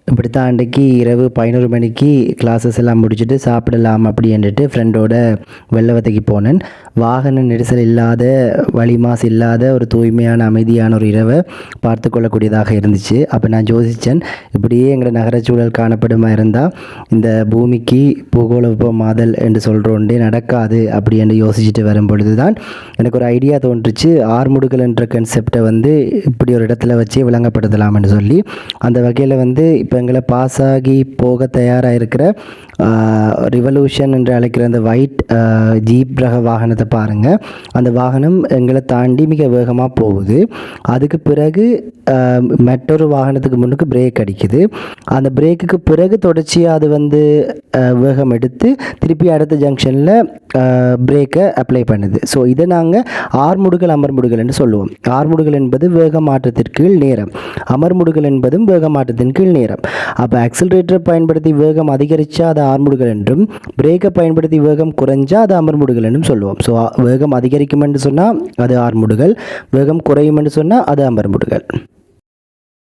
இப்படித்தான் அன்றைக்கி இரவு 11 மணிக்கு கிளாஸஸ் எல்லாம் முடிச்சுட்டு சாப்பிடலாம் அப்படின்ட்டு ஃப்ரெண்டோட வெள்ளவத்தைக்கு போனேன். வாகன நெரிசல் இல்லாத, வழி மாசு இல்லாத ஒரு தூய்மையான அமைதியான ஒரு இரவை பார்த்து கொள்ளக்கூடியதாக இருந்துச்சு. அப்போ நான் யோசித்தேன், இப்படியே எங்களோட நகரச்சூழல் காணப்படுமா இருந்தால் இந்த பூமிக்கு பூகோள வெப்பமாதல் என்று சொல்கிறோண்டே நடக்காது அப்படின்னு யோசிச்சுட்டு வரும் பொழுது தான் எனக்கு ஒரு ஐடியா தோன்றுச்சு. ஆறுமுடுகள் என்ற கன்செப்டை இப்படி ஒரு இடத்துல வச்சு விளங்கப்படுத்தலாம்னு சொல்லி, அந்த வகையில் இப்போ எங்களை பாஸ் ஆகி போக தயாராக இருக்கிற ரிவல்யூஷன் என்று அழைக்கிற அந்த ஒயிட் ஜீப் ரக வாகனத்தை பாருங்கள். அந்த வாகனம் எங்களை தாண்டி மிக வேகமாக போகுது. அதுக்கு பிறகு மற்றொரு வாகனத்துக்கு முன்னுக்கு பிரேக் அடிக்குது. அந்த பிரேக்குக்கு பிறகு தொடர்ச்சியாக அது வேகம் எடுத்து திருப்பி அடுத்த ஜங்ஷனில் பிரேக்கை அப்ளை பண்ணுது. ஸோ இதை நாங்கள் ஆர்முடுகள் அமர்முடுகள் என்று சொல்லுவோம். ஆர்முடுகள் என்பது வேக மாற்றத்திற்கு கீழ் நேரம், அமர்முடுகள் என்பதும் வேக மாற்றத்தின் கீழ் நேரம். அப்போ ஆக்சிலரேட்டரை பயன்படுத்தி வேகம் அதிகரித்தா அது ஆர்முடுகள் என்றும், பிரேக்கை பயன்படுத்தி வேகம் குறைஞ்சா அது அமர்முடுகள் என்றும் சொல்லுவோம். ஸோ வேகம் அதிகரிக்கும் என்று சொன்னால் அது ஆர்முடுகள், வேகம் குறையும் என்று சொன்னால் அது அமர்முடுகள்.